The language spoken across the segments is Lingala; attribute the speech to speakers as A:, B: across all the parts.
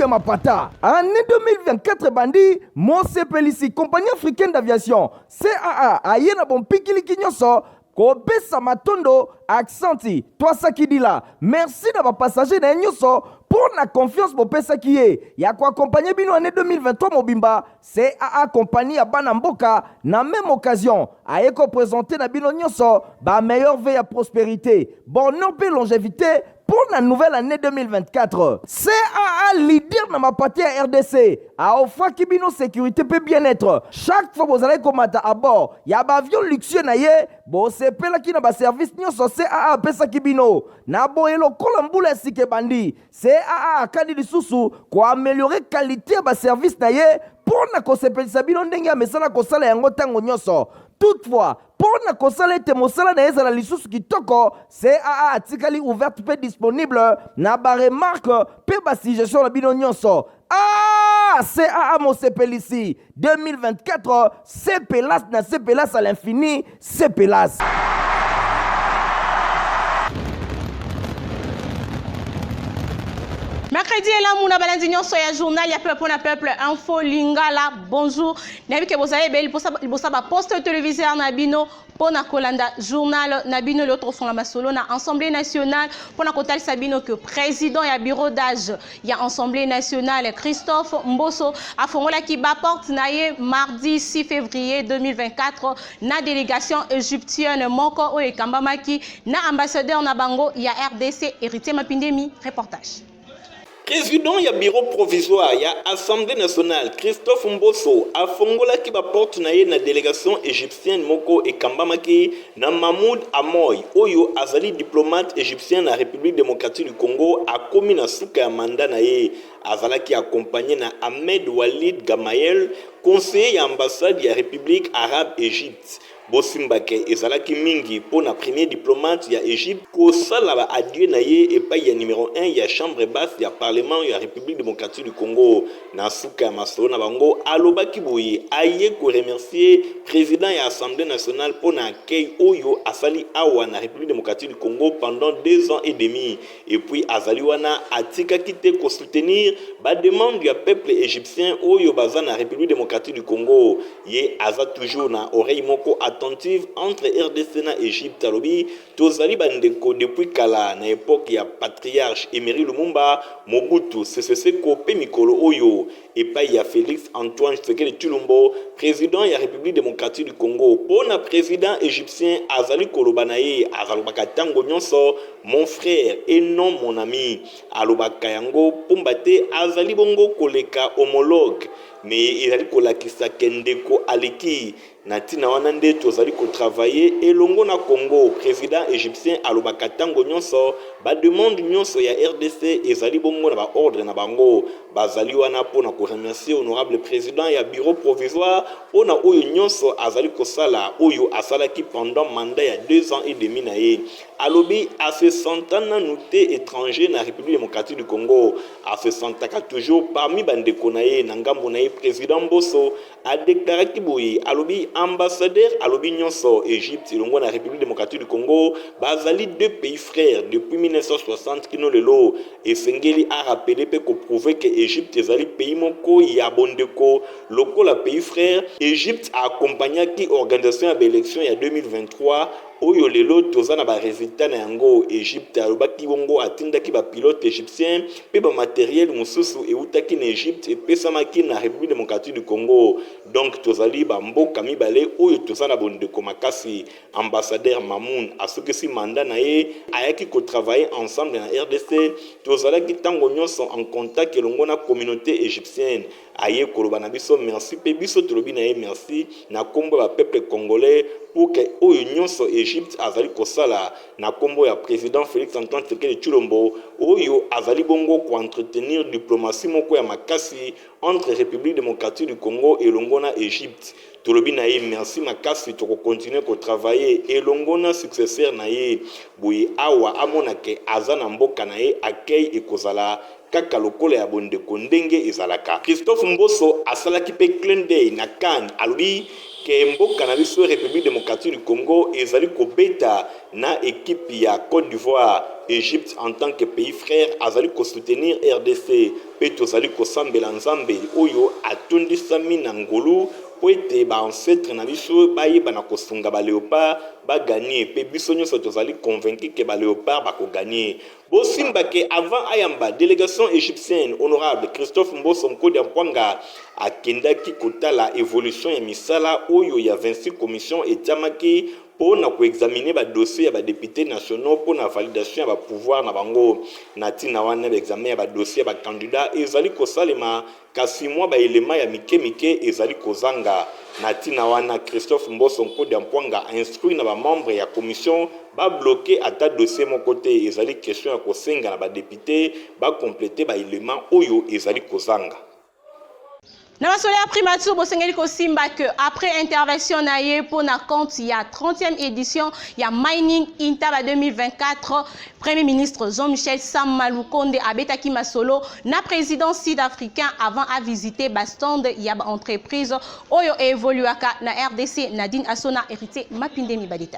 A: na mapata. Année 2024 bandi, Mosepelisi, compagnie africaine d'aviation, CAA, aye na bon pikili kinyoso, kopesa matondo, accenti, toi sakidila. Merci na ba passager na nyoso, pour la confiance pour pesa qui est. Ya ko accompagner bino année 2023 mobimba, CAA compagnie à Banamboka, na même occasion, aye ko présenter na bino nyoso, ba meilleure veille à prospérité, bonheur et longévité, pour la nouvelle année 2024. CAA leader dans ma partie à RDC. A offre Kibino sécurité peut bien-être. Chaque fois que vous allez commander à bord, il y a un avion luxueux naie. Bon, c'est pas là qui n'a pas service ni sur CAA pesa Kibino. Na bo elo kolambula sike bandi. CAA kadi di susu ko améliorer qualité ba service naie pour na ko sepelisa bino ndenge mesana ko sala yango tango nyoso. Toutefois, pour na kosala ete mosala na ezala lisusu kitoko, CAA atikali ouverte pe disponible na ba remarque pe ba suggestion na bino nyonso. Ah, CAA Mosepelisi 2024, CPLAS na CPLAS à l'infini, CPLAS.
B: Mercredi et là, mouna balandignon soya journal ya peuple na peuple info lingala bonjour. Nabi ke bozaye bel bosa ba poste téléviseur na bino pona kolanda journal na bino l'autre fond la masolo na Assemblée nationale pona kotal sabino que président ya bureau d'âge ya Assemblée nationale Christophe Mbosso a fongola ki ba porte na ye mardi 6 février 2024 na délégation égyptienne moko o ekambamaki na ambassadeur na bango ya RDC héritier Mapindemi reportage.
C: Président ya bureau provisoire ya Assemblée nationale Christophe Mbosso a fongola ki ba porte na ye na délégation égyptienne moko ekambamaki na Mahmoud Amoy oyo azali diplomate égyptien na République démocratique du Congo a komi na suka ya mandat na ye azalaki accompagné na Ahmed Walid Gamayel conseiller ya ambassade ya République arabe Égypte. Bosimbake ezalaki mingi pour na premier diplomate ya Égypte ko sala ba adieu na ye et pas ya numéro 1 ya chambre basse ya parlement ya République démocratique du Congo na suka ya masolo na bango alobaki boye aye ko remercier président ya Assemblée nationale pour na accueil oyo asali awa na République démocratique du Congo pendant 2 ans et demi et puis azali wana atika kite ko soutenir ba demande ya peuple égyptien oyo baza na République démocratique du Congo ye aza toujours na oreille moko attentive entre RDC na Égypte alobi tozali bandeko depuis kala na époque ya patriarche Emery Lumumba Mobutu Sese Seko pe mikolo oyo et pas ya Félix Antoine Tshisekedi Tshilombo président ya République démocratique du Congo pona président égyptien azali koloba na ye azalobaka tango nyonso mon frère et non mon ami alobaka yango pumbate azali bongo koleka homologue mais ezali kolakisa kendeko aleki na tina wana nde tozali kotravailler elongo na Congo président égyptien alobaka tango nyonso ba demande nyonso ya RDC ezali bongo na ba ordre na bango bazali wana pona ko remercier honorable président ya bureau provisoire pona oyo nyonso azali kosala oyo asalaki pendant mandat ya 2 ans et demi na ye alobi a se sentana nouté étranger na République démocratique du Congo a se sentaka toujours parmi bandeko na ye na ngambo na ye président Mbosso a déclaré kiboyi alobi ambassadeur alobi nyonso Égypte elongo na République démocratique du Congo bazali 2 pays frères depuis 1960 kino lelo esengeli a rappelé pe ko prouver que Égypte ezali pays moko ya bondeko lokola pays frère Égypte a accompagné qui organisation ya élection ya 2023 oyo lelo tozana ba résultat na yango Égypte alobaki bongo atindaki ba pilote égyptien pe ba matériel mususu eutaki na Égypte epesamaki na République démocratique du Congo donc tozali ba mboka mibale oyo tozana bondeko makasi ambassadeur Mamoun asokisi mandat na ye ayaki ko travailler ensemble na RDC tozalaki tango nyonso en contact elongo na communauté égyptienne aye koloba na biso merci pe biso tolobi na ye merci na kombo ba peuple congolais pour que oyo nyonso Égypte azali kosala na kombo ya président Félix Antoine Tshisekedi Tshilombo oyo azali bongo ko entretenir diplomatie moko ya makasi entre République démocratique du Congo et Longona Égypte tolobi na ye merci makasi to continuer ko travailler et Longona successeur na ye boye awa amona ke azana mboka na ye accueil et kozala kaka lokola ya bondeko ndenge ezalaka Christophe Mbosso asalaki pe clin d'œil na CAN alobi ke mboka na biso République démocratique du Congo ezali kobeta na équipe ya Côte d'Ivoire Égypte en tant que pays frère azali ko soutenir RDC pe tozali ko sambela nzambe oyo atondisami na ngolu po ete baancetre na biso bayeba na kosunga baléopard baganye pe biso nyonso tozali convaincu ke baléopard bakoganye bosimba ke avant ayamba délégation égyptienne honorable Christophe Mboso Mkodi Mpwanga akendaki kotala évolution ya misala oyo ya 26 commission etiamaki pour examiner ba dossier ya ba députés nationaux pour la validation ya ba pouvoir na bango na tina wana examen ya ba dossier ba candidat ezali ko salema kasi mwa ba élément ya mike ezali kozanga na tina wana Christophe Mboso Mkodi Mpwanga instruit na ba membre ya commission ba bloquer ata dossier mon côté ezali question ya kosenga na ba député ba compléter ba élément oyo ezali kozanga.
B: Na masolo ya primature bosengeli kosimba que après intervention na ye pour na compte ya 30e édition ya Mining Intaba 2024 Premier ministre Jean-Michel Sama Lukonde abetaki masolo na président sud-africain avant à visiter stand ya ba entreprise oyo évoluaka na RDC. Nadine Assona hérité Mapindemi Badita.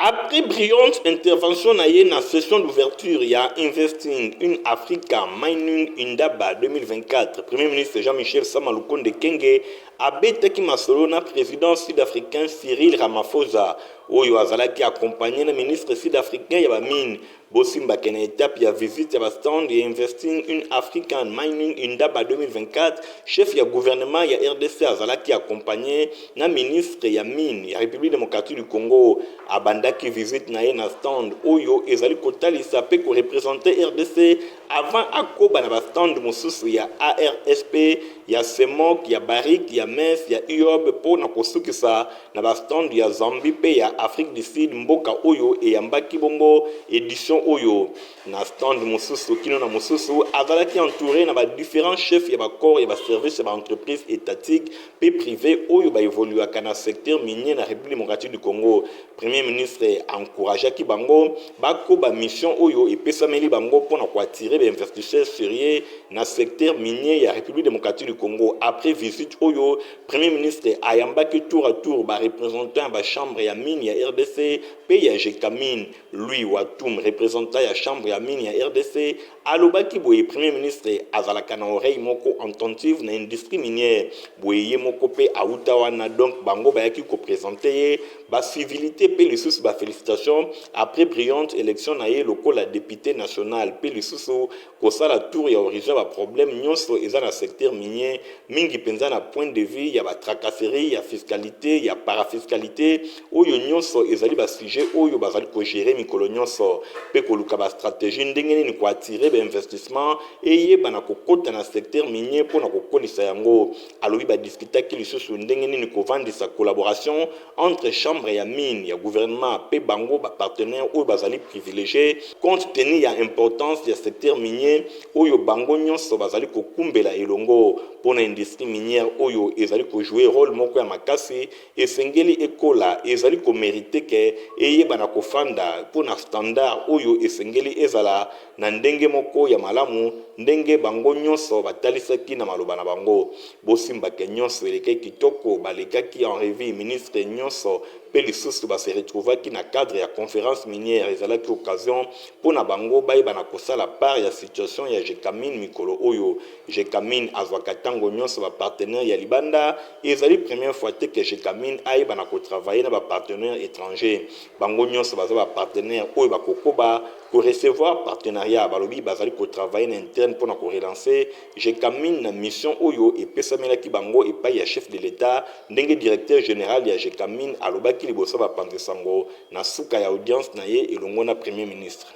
C: Après brillante intervention na la session d'ouverture, il y a Investing in Africa Mining Indaba 2024. Premier ministre Jean-Michel Sama Lukonde Kenge abetaki masolo na président sud-africain Cyril Ramaphosa oyo azalaki accompagné na ministre sud-africain ya ba mine bosimba kena étape ya visite ya stand ya Investing in African Mining Indaba 2024. Chef ya gouvernement ya RDC azalaki accompagné na ministre ya mine ya République démocratique du Congo abandaki visite na ye na stand oyo ezali kotalisa pe ko représenter RDC avant akoba na ba stand mosusu ya ARSP ya Semok ya Barik ya MES ya IOB po na kosukisa na ba stand ya Zambie pe ya Afrique du Sud mboka oyo eyambaki bongo édition oyo na stand mosusu kino na mosusu azalaki entouré na ba différents chefs ya ba corps ya ba services ya ba entreprises étatiques pe privées oyo ba évoluaka na secteur minier na République démocratique du Congo. Premier ministre encourageaki bango bako ba mission oyo epesameli bango pona ko attirer ba investisseurs sérieux na secteur minier ya République démocratique du Congo. Après visite oyo Premier ministre ayambaki tour à tour ba représentant ba chambre ya mine ya RDC pe ya Jekamine lui Watum représentant ya chambre ya mine ya RDC alobaki boye Premier ministre azalaka na oreille moko attentive na industrie minière boye moko pe autawana donc bango bayaki ko présenter ba civilité pe les sous ba félicitations après brillante élection na ye local la député national pe les sous ko sala tour ya origine ba problème nyonso eza na secteur minier mingi penza na point de vue ya ba tracasserie ya fiscalité ya parafiscalité oyo nyonso ezali ba sujet oyo bazali ko gérer mikolo nyonso pe ko luka ba stratégie ndenge ni ko attirer ba investissement et bana ko kota na secteur minier pour na ko kolisa yango alobi ba discuter ki lisusu ndenge ni ko vendre sa collaboration entre chambre ya mine ya gouvernement pe bango ba partenaire oyo bazali privilégié compte tenu ya importance ya secteur minier oyo bango nyonso bazali ko kumbela elongo pona industrie minière oyo ezali ko jouer rôle moko ya makasi esengeli ekola ezali ko mériter ke eyebana ko fanda pona standard oyo esengeli ezala na ndenge moko ya malamu ndenge bango nyonso batalisaki na maloba na bango bosimba ke nyonso eleke kitoko balekaki en revue ministre nyonso pe lisusu ba se retrouvaki na cadre ya conférence minière ezalaki occasion pona bango bayeba kosala part ya situation ya Jekamine mikolo oyo Jekamine azwaka tango nyonso ba partenaire ya libanda ezali première fois te que Jekamine ayeba ko travailler na ba partenaires étrangers bango nyonso baza ba partenaire oyo bakokoba ko recevoir partenariat balobi bazali ko travailler na interne pona ko relancer Jekamine na mission oyo epesamelaki bango epai ya chef de l'état ndenge directeur général ya Jekamine alobaki liboso ba pandesango na suka ya audience na ye elongo na premier ministre.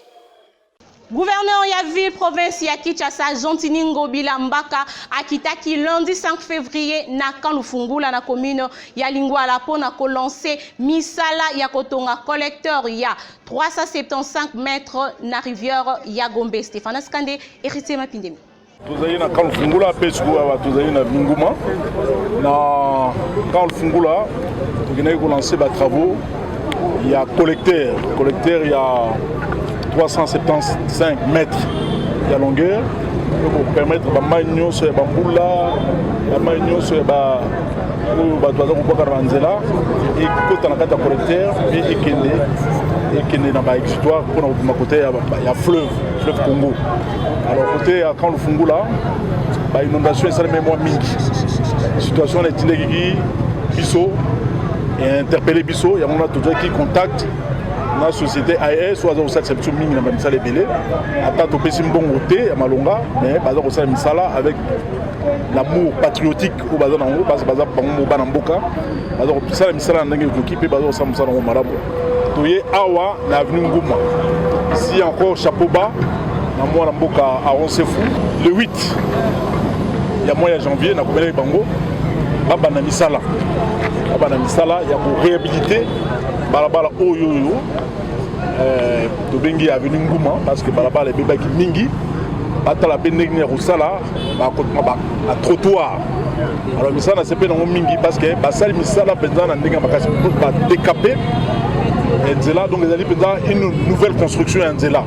B: Gouverneur ya ville province ya Kinshasa Jontini Ngobila Mbaka akitaki lundi 5 février na Kanufungula na commune ya Lingwala pona ko lancer misala ya kotonga collecteur ya 375 mètres na rivière ya Gombe. Stéphane Skande hérité Mapindemi.
D: Tozali na Kanufungula pesku wa tozali na Binguma na Kanufungula tokene ko lancer ba travaux ya collecteur ya 375 mètres de longueur pour permettre à Magno sur Bamboula, à Magno sur Batoisa et quand on a un collecteur et qui est dans l'exutoire pour nous côté il y a fleuve Congo. Alors côté quand le Fungula, inondation ça même moi mingi. Situation est inégale, biso et interpellé biso, il y a mon autre qui contacte la société AES soit dans cette section mingi dans même ça les belé. Attends au pessim bon côté à Malonga, mais bazar au ça misala avec l'amour patriotique au bazar en haut parce que bazar bango banamboka. Bazar au ça misala ndenge ko pe bazar au ça misala au marabout. Toye awa na avenue Ngouma. Si encore chapeau bas, na moi na mboka à Ronsefu. Le 8, il y a mois de janvier, na komele bango, baba na misala. Baba na misala, il y a pour réhabiliter balabala oyoyo. To bengi avenue Ngouma parce que balabala est bébé qui mingi. Bata la benegni rusala, ba à trottoir. Alors misala c'est pas dans mingi parce que basali misala pendant na ndenge makasi ba décaper. Nzela, donc une nouvelle construction à Nzela.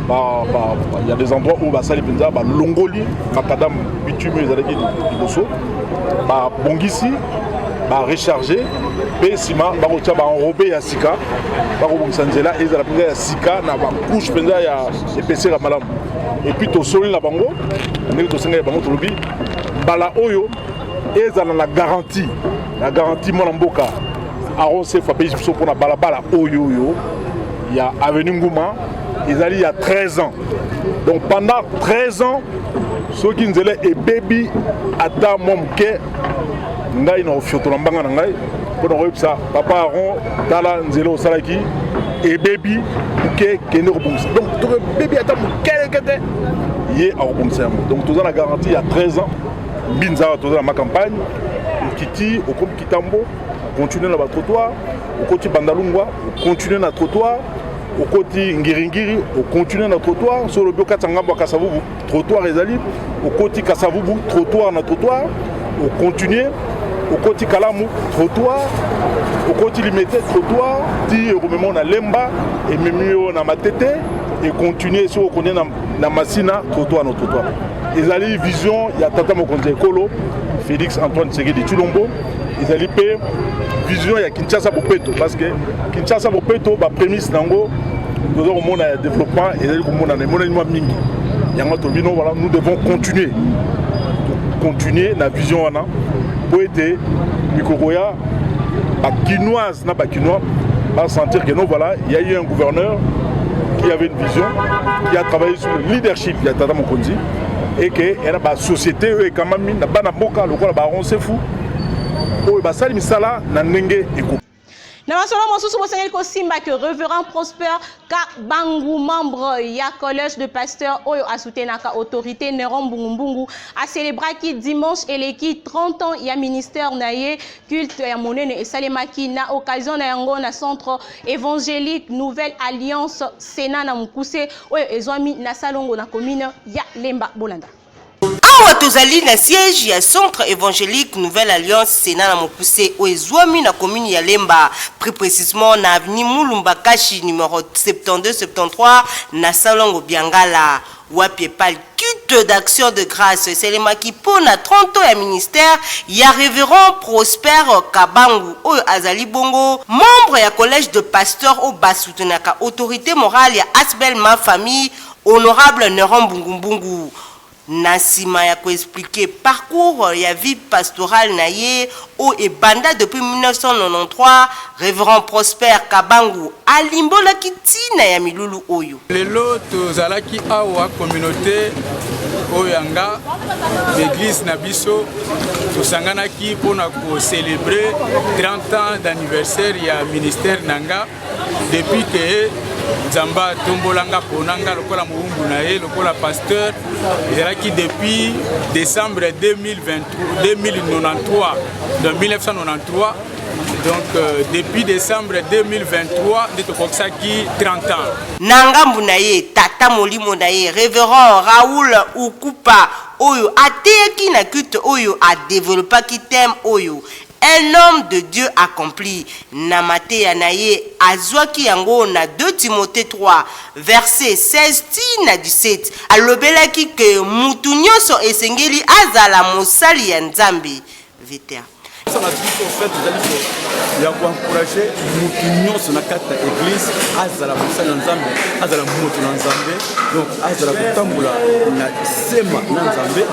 D: Il y a des endroits où ça les Longoli, Macadam, bitume, les allégués du Bosso, Bongisi, recharger, Pessima, enrobé à Sika, Nzela, et la Sika, na couche, il y a épaissé la malam. Et puis, tu as la bango, Bala Oyo, et la garantie, mon amboka. Arrosé Fapé pour la balabala Oyoyo, il y a Avenue Ngouma, ils allaient il y a 13 ans. Donc pendant 13 ans, ceux qui nous allaient et baby Ata Momke, Ngai no Fiotolambanga Ngai, pour nous ça, Papa Aron, Tala Nzelo Salaki, et baby Mouke Kene Robonsa. Donc baby Ata Mouke, il est à Robonsa. Donc tout ça la garantie il y a 13 ans, Binza, tout ça dans ma campagne, au Kiti, au Kom Kitambo. Continuer dans le trottoir, au côté Bandalungwa, continuer dans le trottoir, au côté Ngiringiri, continuer dans le trottoir, sur le bio Katsangamba Kasavubu, trottoir Ezali, au côté Kasavubu, trottoir dans le trottoir, au continuer, au côté Kalamu, trottoir, au côté Limité, trottoir, ti rememons na Lemba, et même na Matete, et continuer sur le na Massina, trottoir dans le trottoir. Ezali vision, il y a Tata Mokonze Ekolo, Félix Antoine Ségué de Tulombo, Ezali P. Vision, il y a Kinshasa Bopeto parce que Kinshasa Bopeto, la prémisse nango, nous avons un développement et nous devons continuer la vision pour aider Mikogoya, Kinoise, à sentir que nous voilà, il y a eu un gouverneur qui avait une vision, qui a travaillé sur le leadership, il y a Tata Mokonzi, et que la société est quand même na bana boka le baron c'est fou.
B: Na masolo mosusu bosengeli kosimba que révérend Prosper Kabangu, membre ya collège de pasteur oyo asoutenaka autorité Néron Mbungu a célébré qui dimanche eleki 30 ans ya ministère naye culte ya monene et salemaki na occasion na yango na centre évangélique Nouvelle Alliance Sénat na Mukuse oyo ezwami na salongo na commune ya Lemba Bolanda.
E: Awa tozali na siège ya centre évangélique Nouvelle Alliance Sénat na Mopoussé au ezwami na commune ya Lemba, plus précisément na avenue Mulumba Kashi numéro 72-73 na Salongo Biangala. Wapi pal culte d'action de grâce c'est les maki pour na 30 ans ya ministère ya révérend Prosper Kabangu o azali bongo membre ya collège de pasteur au basoutenaka autorité morale ya Asbel ma famille honorable Néron Mbungu. Nasima ya ko expliquer parcours ya vie pastorale naye o ebanda depuis 1993 révérend Prosper Kabangu alimbola kitina ya milulu oyo
F: lelo tozalaki awa communauté oyanga l'église na biso tosanganaki pona ko célébrer 30 ans d'anniversaire ya ministère nanga depuis que Zamba tombolanga ponanga lokola muumbu na ye lokola pasteur qui depuis décembre 2093 de 1993 donc depuis décembre 2023 de tokokisaki 30 ans
E: nangambu na ye tata molimo na ye révérend Raoul Ukupa oyo ateyaki na culte oyo a développé ki thème oyo un homme de Dieu accompli. Namate Yanaye Azwaki yango na 2 Timothée 3 verset 16 na 17. Alobelaki ke mutu nyonso esengeli azala mosali ya Nzambe. Vétéran.
G: Ça na biso fait zaliso ya ko encourager mutu nyonso na kata église azala musala nzambe azala mutu na nzambe donc azala kutambula na sema na nzambe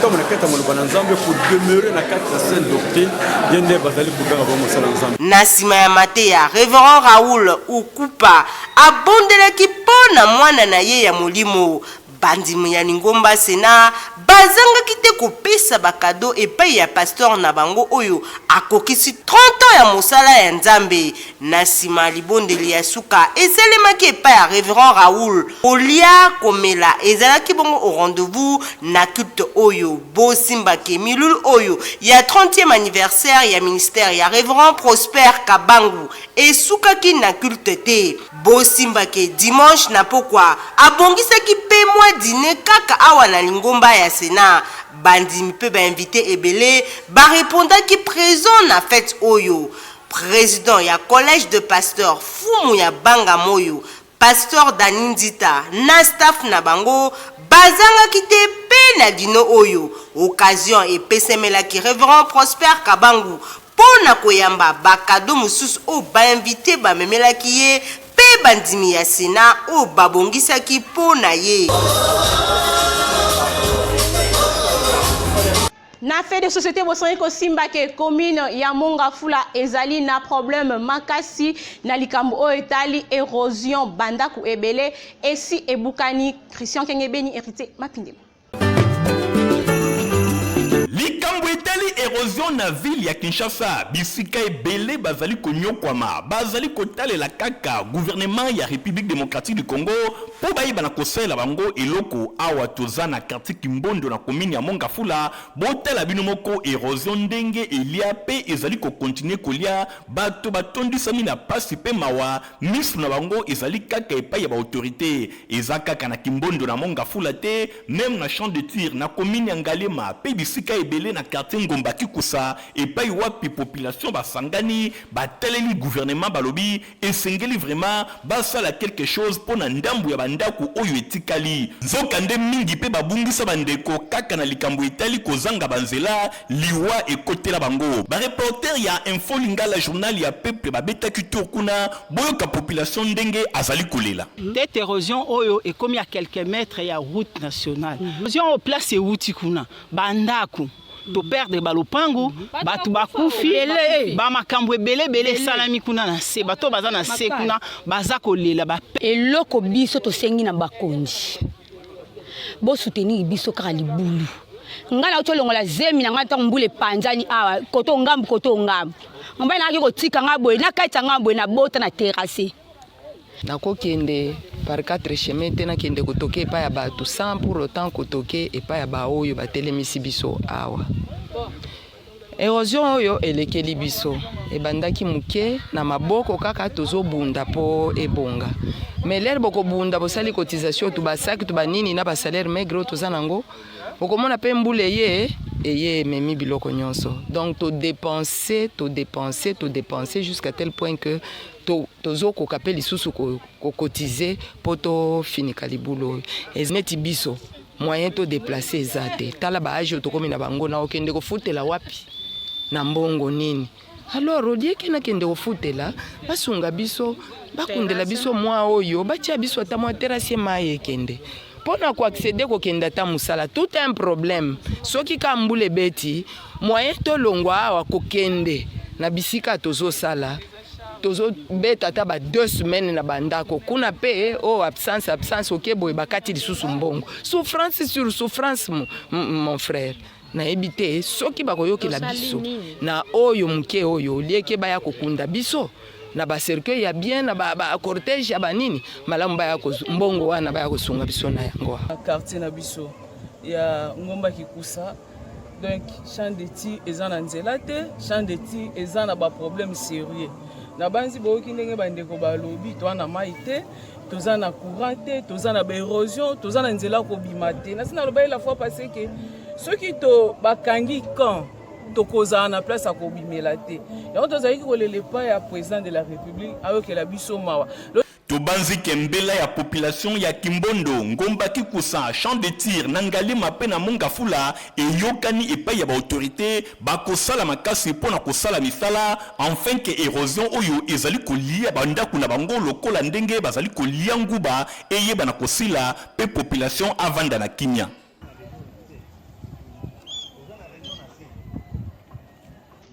G: comme na kata moloba na nzambe pour demeurer na kata sainte doctrine yende bazali kuganga ba musala nzambe.
E: Na sima ya mateya Révérend Raoul Okupa abondelaki pona mwana na ye ya molimo bandimo ya Lingomba Sena bazangaki te kopesa bakado epai ya pasteur na bango oyo akokisi 30 ans ya mosala ya nzambe. Na sima libondeli ya suka eselemaki epai ya Révérend Raoul olia komela ezalaki bongo au rendez-vous na culte oyo bosimbake milulu oyo ya 30e anniversaire ya ministère ya Révérend Prosper Kabangu esukaki na culte te bosimbake dimanche na pokwa abongisaki pe mwa dîner kaka awa na Lingomba ya Sena bandimi pe ba invité ebele ba répondaki présent na fête oyo. Président ya collège de pasteur Fumu ya Banga Moyo pasteur Danindita na staff na bango bazangaki te pe na dino oyo occasion epesemelaki Révérend Prosper Kabangu pona koyamba bakado mususu o ba invité ba memelaki ye pe bandimi ya Sena o babongisaki pona ye.
B: Na fait de société bosongi ko simba ke commune ya Mongafula ezali na problème makasi na likambo o etali érosion bandaku ebele esi ebukani Christian Kengebeni hérité mapinde.
C: Likambo etali érosion na ville ya Kinshasa bisika ebele bazali konyokwama bazali kotalela kaka gouvernement ya République démocratique du Congo po bayiba na kosala bango eloko awa toza na quartier Kimbondo na commune ya Mongafula botala bino moko érosion ndenge elia pe ezali ko continuer kolia bato batondisami na pasi pe mawa misu na bango ezali kaka epai ya ba autorité ezaka na Kimbondo na Mongafula te même na champ de tir na commune ya Ngalema pe bisika ebele na quartier Ngomba Kikusa epai wapi population basangani bateleli gouvernement balobi esengeli vraiment basala quelque chose pona ndambu ya bandaku oyo etikali nzokande mingi pe babungisa bandeko kaka na likambo etali kozanga banzela liwa ekotela bango ba reporter ya Info Lingala journal ya peuple babetaki tokuna boyoka population ndenge azali kolela
H: cette érosion oyo ekomi à quelques mètres ya route nationale érosion au place euti kuna bandaku to perdre balopangu batu bakufi ba makambo ebele salami kuna na se bato baza na se kuna baza kolela ba
I: eloko biso to sengi na bakonzi bo soutenir biso kaka libulu ngana otolongola zemi na ngata mbule panzani awa koto ngambu ngamba na ko tika ngabwe na kaita ngabwe na bota na terrasse
J: nakokende par 4 chemins te nakende kotoke epai ya bato sans pour autant kotoke epai ya baoyo batelemisi biso awa érosion oyo elekeli biso ebandaki muke na maboko kaka tozobunda po ebonga mais lere bokobunda bosali cotisation tu basaki tu banini na basalaire maigre toza nango okomona pe mbule eye memi biloko nyonso donc to dépenser jusqu'à tel point que tozo kokape lisusu ko cotiser poto finika libulu neti biso moyen to déplacer ezate tala ba age tokomi na bango na okende ko futela wapi na mbongo nini alors odie kena kende ko futela basunga biso bakundela biso mwa oyo batia biso ata mwa terrasse maye kende pona ko accéder ko kenda ta musala tout un problème soki ka mbule beti moyen to longwa awa ko kende na bisika tozo sala tozo beta ta ba 2 semaines na bandako kuna pe absence okeboye bakati lisusu mbongo souffrance sur souffrance mon frère na ebite soki bakoyokela biso na oyo muke oyo lieke baya kokunda biso na ba cercueil ya bien na ba cortège ya banini malamu baya ko mbongo wana baya kosunga biso na yango
K: quartier na biso ya Ngomba Kikusa donc champ de tir ezana nzela te champ de tir ezana ba problème sérieux na banzi boki ndenge bandeko balobi to na maite toza na courant te toza na ba érosion toza na nzela ko bimate na sina loba la fois passé que ceux qui to bakangi quand to koza na place à ko bimela te ya to za ki ko le pas ya président de la République avec la biso mawa
C: Tobanzi Kembela ya population ya Kimbondo, Ngomba Kikusa, champ de tir, Nangali Mapena Mongafula, et Yokani epai ya ba autorité, bakosala makasi pona kosala misala, enfin que érosion oyo ezali kolia banda kuna bango lokola ndenge bazali kolia nguba, eye bana kosila, pe population avanda na kimia.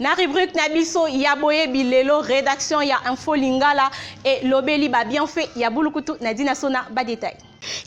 B: Na rubrique Nabiso Yaboye Bilelo, rédaction ya Info Lingala et Lobeli ba bien fait Yabulukutu Nadina Sona ba détail.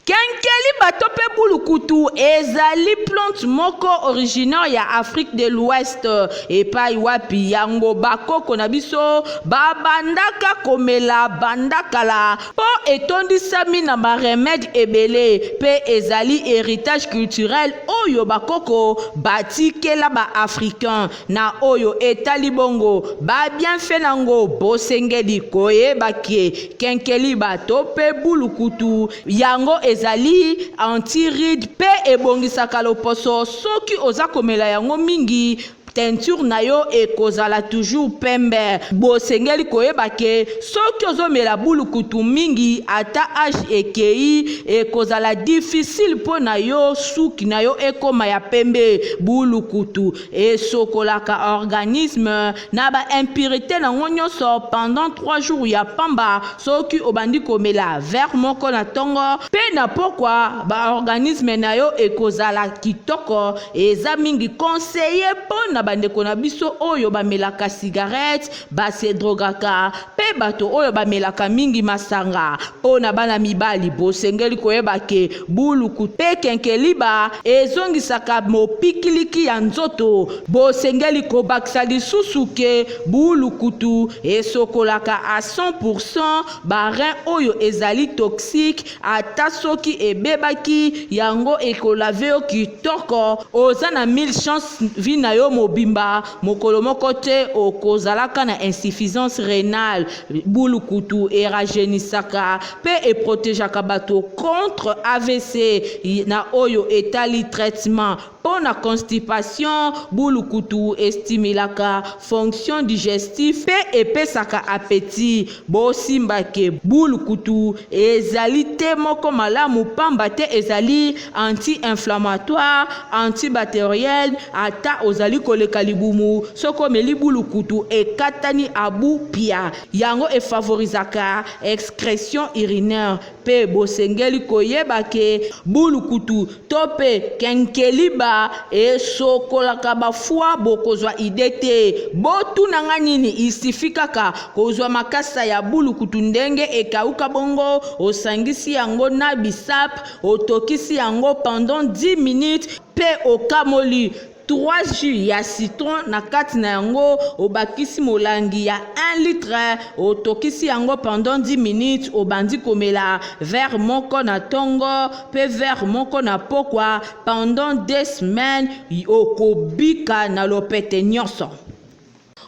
L: Kenkeli batope bulukutu ezali plante moko originaire ya Afrique de l'Ouest epai wapi yango bakoko na biso babandaka komela bandakala po etondisami na ba remède ebele pe ezali héritage culturel oyo bakoko batikela ba africain na oyo etali bongo ba bien fait nango bosengeli koyebaki kenkeli batope bulukutu yango ezali anti-ride pe ebongisaka loposo soki oza komela yango mingi teinture na yo ekozala toujours pembe bosengeli koyeba ke soki ozomela bulukutu mingi ata age ekei ekozala difficile po na yo suki na yo ekoma ya pembe bulukutu esokolaka organisme na ba impurité nango nyonso pendant 3 jours ya pamba soki obandi komela verre moko na tongo pe na pokwa ba organisme na yo ekozala kitoko eza mingi conseiller po na bandeko na biso oyo bamelaka cigarette base drogaka pe bato oyo bamelaka mingi masanga pona bana mibali bosengeli koyeba ke buluku pe kenkeliba ezongisaka mopikiliki ya nzoto bosengeli kobakisa lisusu ke bulukutu esokolaka à 100% barin oyo ezali toxique ata soki ebebaki yango ekolave yo kitoko oza na 1000 chance vi na yo mobimba mokolo moko te okozalaka na insuffisance rénale bulukutu eragénisaka pe eprotégeaka bato contre AVC na oyo etali traitement pona constipation bulukutu estimulaka fonction digestive pe epesaka appétit bosimbake bulukutu ezali te moko malamu pamba te ezali anti-inflammatoire antibactériel ata ozali koleka libumu soko meli bulukutu ekatani abu pia yango efavorisaka excrétion urinaire pe bosengeli koyeba ke bulukutu tope kenkeliba esokolaka bafwa bokozwa idete botunanga nini isifikaka kozwa makasa ya bulukutu ndenge ekauka bongo osangisi yango na bisap otokisi yango pendant 10 minutes pe okamoli 3 jus ya citron na kati na yango obakisi molangi ya 1 litre otokisi yango pendant 10 minutes obandi komela verre moko na tongo pe verre moko na pokwa pendant 2 semaines okobika na lopete nyonso.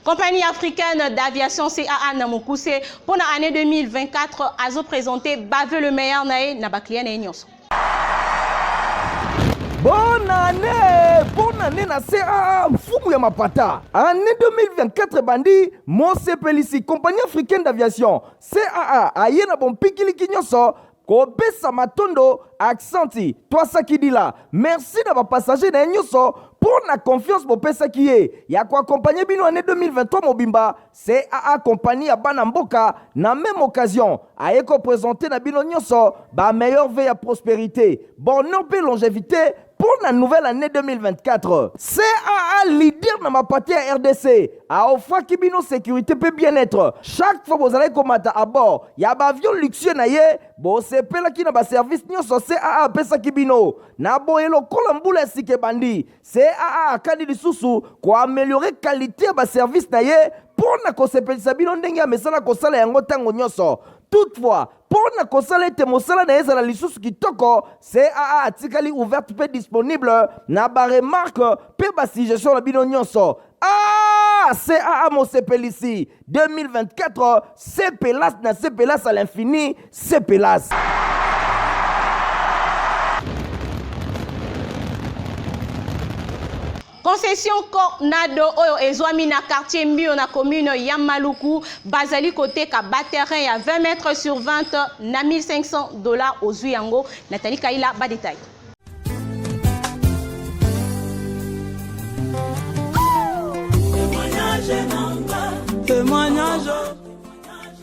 B: Compagnie africaine d'aviation CAA Namokuse pour l'année 2024 a présenté Bave le meilleur nae na bakliya na nyonso.
A: Bonne année na CAA mfumu ya mapata. Année 2024 bandi Mose Pelisi compagnie africaine d'aviation CAA aye na bon pikili kinyoso kobesa matondo accenti twasa kidila. Merci na ba passager na nyonso pour la confiance bopesa kiye ya ko accompagner bino année 2023 mobimba CAA compagnie ya bana mboka na même occasion aye ko présenter na bino nyonso ba meilleur vœu ya prospérité bonheur pe longévité pour la nouvelle année 2024. CAA leader na mapati ya RDC a offert kibino sécurité pe bien-être. Chaque fois vous allez komata à bord ya ba avion luxueux na ye bo sepela ki na ba service nyonso CAA pesa kibino na boyelo kolambula sike bandi CAA akadi lisusu ko améliorer qualité ya ba service na ye pour na kosepelisa bino ndenge ya mesala kosala yango tango nyonso. Toutefois, pour na kosala ete mosala na ezala lisusu kitoko, CAA atikali ouverte pe disponible na ba remarque pe ba suggestion na bino nyonso. CAA Mosepelisi 2024, CPLAS na CPLAS à l'infini, CPLAS.
B: Concession Cornado oyo ezwami na quartier Mbio na commune ya Maluku bazali côté ka terrain ya 20 mètres sur 20 na $1,500 aux Zuyango. Nathalie Kaila ba détail.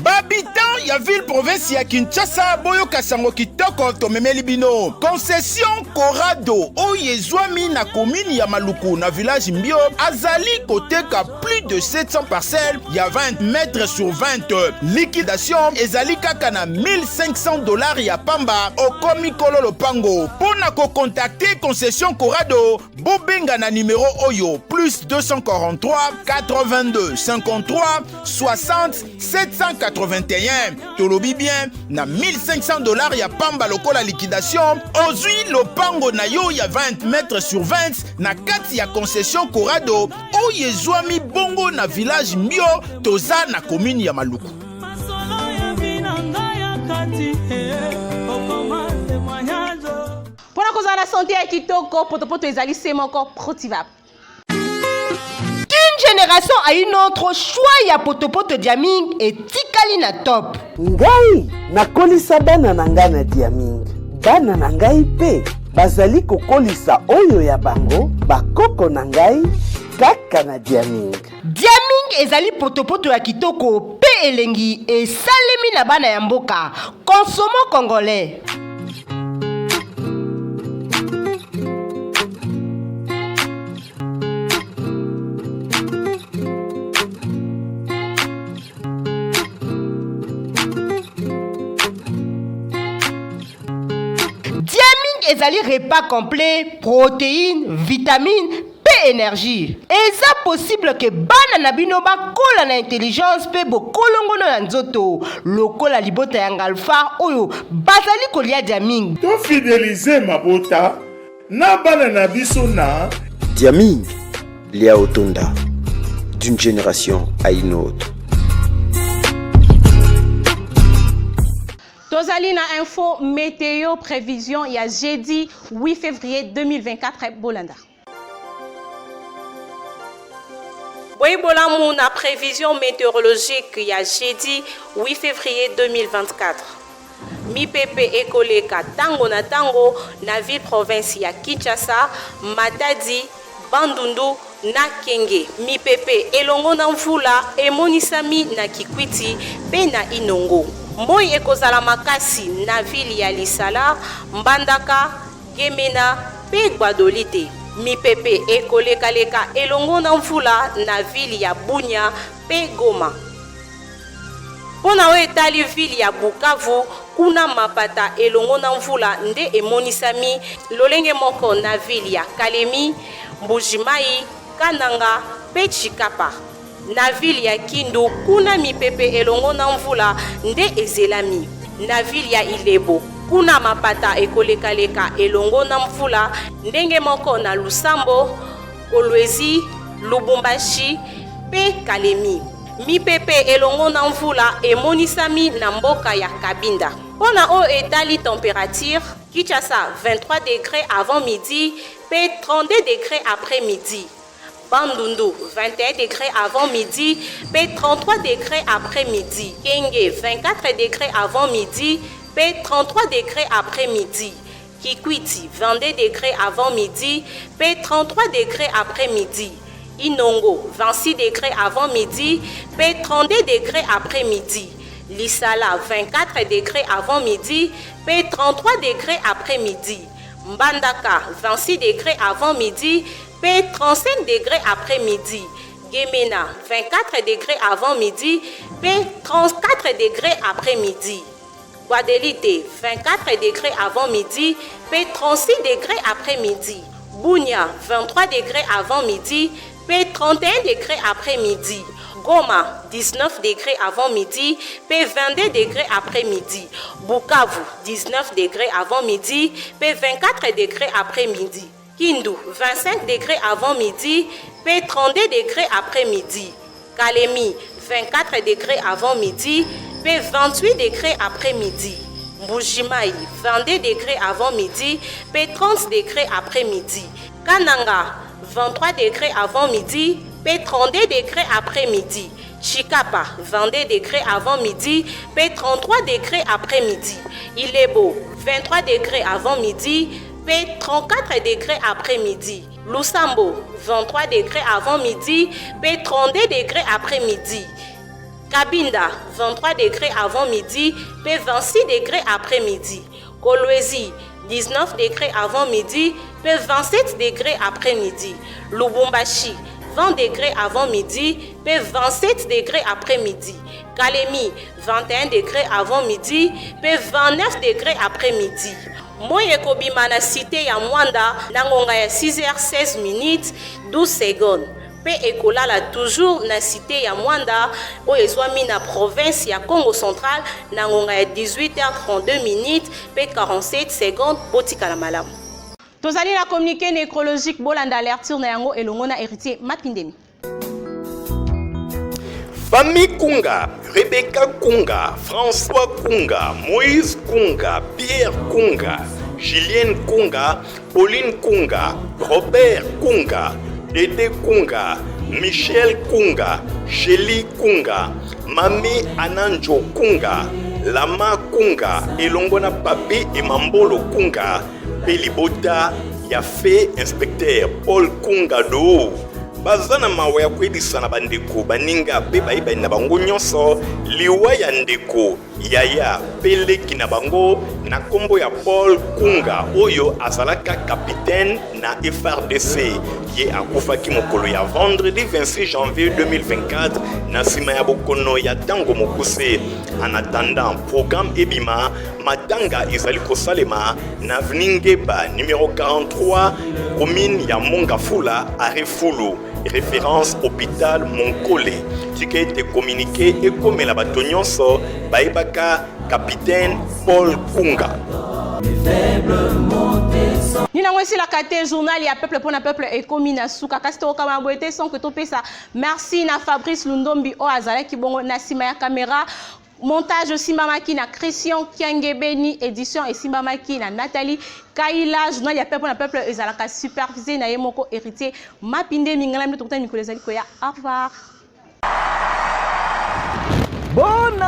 M: Babitan ya ville province ya Kinshasa boyoka sango kitoko tomemeli bino. Concession Corrado oyo ezwami na commune ya Maluku na village Mbio azali koteka plus de 700 parcelles ya 20 mètres sur 20. Liquidation ezali kaka na $1,500 ya pamba okomi kololo pango. Pona ko contacter Concession Corrado bobenga na numéro oyo plus 243 82 53 60 781. Tolobi bien na $1,500 ya pamba lokola liquidation ozui lopango na yo ya 20 mètres sur 20 na kati ya Concession Corrado oyo ezwami bongo na village Mbio toza na commune ya Maluku.
B: Pona kozala na santé ya kitoko potopoto ezali semoko protivable.
E: D'une génération à une autre, choix ya potopoto diaming et tikali na top.
N: Ngai nakolisa bana na ngai na diaming. Bana na ngai pe bazali kokolisa oyo ya bango bakoko na ngai kaka na diaming.
E: Diaming ezali potopoto ya kitoko pe elengi et salemi na bana ya mboka. Consommons congolais. Ezali repas complet, protéines, vitamines, pe énergie. Eza possible que bana na bino ba kola na intelligence pe bo kolongono na nzoto. Lokola libota ya ngalfa oyo bazali kolia diaming.
O: To fidéliser mabota na bana na biso na
P: diaming lia otonda d'une génération à une autre.
B: Tozali na info météo prévision ya jeudi 8 février 2024 Bolanda. Boibolamu na prévision météorologique ya jeudi 8 février 2024. Mipepe ekoleka tango na tango na ville province ya Kinshasa, Matadi, Bandundu na Kenge. Mipepe elongo na mvula emonisami na Kikwiti pe na Inongo. Moi ekozala makasi na ville ya Lisala, Mbandaka, Gemena pe Guadolite. Mipepe ekoleka elongo na mvula na ville ya Bunya pe Goma. Pona we etali ville ya Bukavu kuna mapata elongo na mvula nde emonisami lolenge moko na ville ya Kalemi, Mbujimai, Kananga pe Chikapa. Na ville ya Kindu kuna mipepe elongo na mvula nde ezelami. Na ville ya Ilebo kuna mapata ekoleka elongo na mvula ndenge moko na Lusambo, Kolwezi, Lubumbashi pe Kalemi. Mipepe elongo na mvula emonisami na mboka ya Kabinda. Pona o etali température Kinshasa 23 degrés avant midi pe 32 degrés après midi. Bandundu 21 degrés avant midi pe 33 degrés après midi. Kenge 24 degrés avant midi pe 33 degrés après midi. Kikwiti 22 degrés avant midi pe 33 degrés après midi. Inongo 26 degrés avant midi pe 32 degrés après midi. Lisala 24 degrés avant midi pe 33 degrés après midi. Mbandaka 26 degrés avant midi pe 35 degrés après midi. Gemena 24 degrés avant midi pe 34 degrés après midi. Guadelite 24 degrés avant midi pe 36 degrés après midi. Bunya 23 degrés avant midi pe 31 degrés après midi. Goma 19 degrés avant midi pe 22 degrés après midi. Bukavu 19 degrés avant midi pe 24 degrés après midi. Kindu 25 degrés avant midi pe 32 degrés après midi. Kalemi 24 degrés avant midi pe 28 degrés après midi. Mbujimai 22 degrés avant midi pe 30 degrés après midi. Kananga 23 degrés avant midi, puis 32 degrés après-midi. Chikapa, 22 degrés avant midi, puis 33 degrés après-midi. Ilebo, 23 degrés avant midi, puis 34 degrés après-midi. Lusambo, 23 degrés avant midi, puis 32 degrés après-midi. Kabinda, 23 degrés avant midi, puis 26 degrés après-midi. Kolwezi, 19 degrés avant midi, puis 27 degrés après-midi. Lubumbashi, 20 degrés avant midi, puis 27 degrés après-midi. Kalemi, 21 degrés avant midi, puis 29 degrés après-midi. Moye kobima na cité ya Mwanda, nangonga ya 6h16 minutes 12 secondes. Pe ekolala toujours na cité ya Mwanda, oyo ezwami na province ya Congo Central, nangonga ya 18h32 minutes, pe 47 secondes, botika la malamu. Tozali na communiqué nécrologique bolanda alertir na yango elongo na héritier Mapindemi.
C: Famille Kunga, Rebecca Kunga, François Kunga, Moïse Kunga, Pierre Kunga, Julien Kunga, Pauline Kunga, Robert Kunga, Dédé Kunga, Michel Kunga, Shelly Kunga, Mami Ananjo Kunga, Lama Kunga, Elongona Papi et Mambolo Kunga, Pelibota, Yafé, inspecteur Paul Kunga do. Bazana mawe ya kwedisa na bandeko baninga pe baiba na bango nyonso liwa ya ndeko yaya peleki na bango na kombo ya Paul Kunga oyo azalaka capitaine na FRDC ye akufaki mokolo ya vendredi 26 janvier 2024 na sima ya bokono ya tango mokuse. En attendant programme ebima matanga ezali kosalema na Vningeba numéro 43 commune ya Mongafula à Refulu. Référence hôpital Monkole qui a été communiqué et comme la batonyonso baibaka capitaine Paul Kunga.
B: Nina mwesi la kate journal ya peuple pour na peuple et komi na suka kasto kama boete son que to pesa. Merci na Fabrice Lundombi o azala ki bongo na sima ya caméra. Montage Simbamaki na Christian Kiangebeni, édition et Simbamaki na Nathalie Kaila, journal ya peuple na peuple ezalaka supervisé na yemoko héritier Mapinde mingala mito kuta mikolo ezali koya. Au revoir.
A: Bonne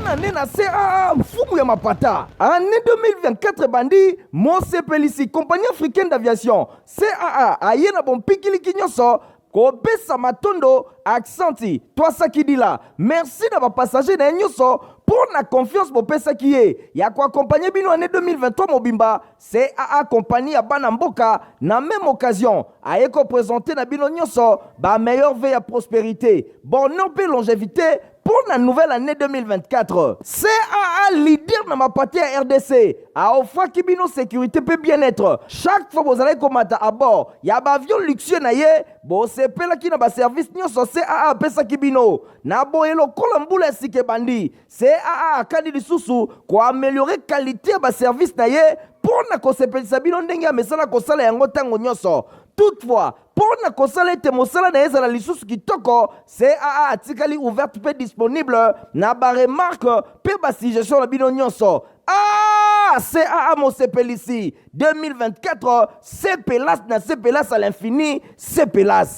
A: année na CAA mfumu ya mapata. Année 2024 bandi Mose Pelisi, compagnie africaine d'aviation CAA aye na bon pikili kinyoso Kobesa matondo accenti Twasa Kidila. Merci d'avoir passager na nyoso pour la confiance bopesa kiye. Ya ko accompagner bino année 2023 mobimba. CAA compagnie ya bana mboka na même occasion aye ko présenter na bino nyoso ba meilleure veille à prospérité. Bonheur pe longévité pour la nouvelle année 2024. CAA leader na mapati à RDC. A offre kibino sécurité peut bien-être. Chaque fois vous allez commander à bord, y a ba avion luxueux na ye, bo sepela ki na ba service nyonso CAA pesa kibino. Na bo elo kolambula sike bandi. CAA kadi lisusu ko améliorer qualité ba service na ye pour na ko sepelisa bino ndenge mesala ko sala yango tango nyonso. Toutefois, pour na kosala ete mosala na ezala lisusu kitoko, CAA atikali ouverte pe disponible na ba remarque pe ba suggestion na bino nyonso. Ah, CAA Mosepelisi 2024, CPLAS na CPLAS à l'infini, CPLAS.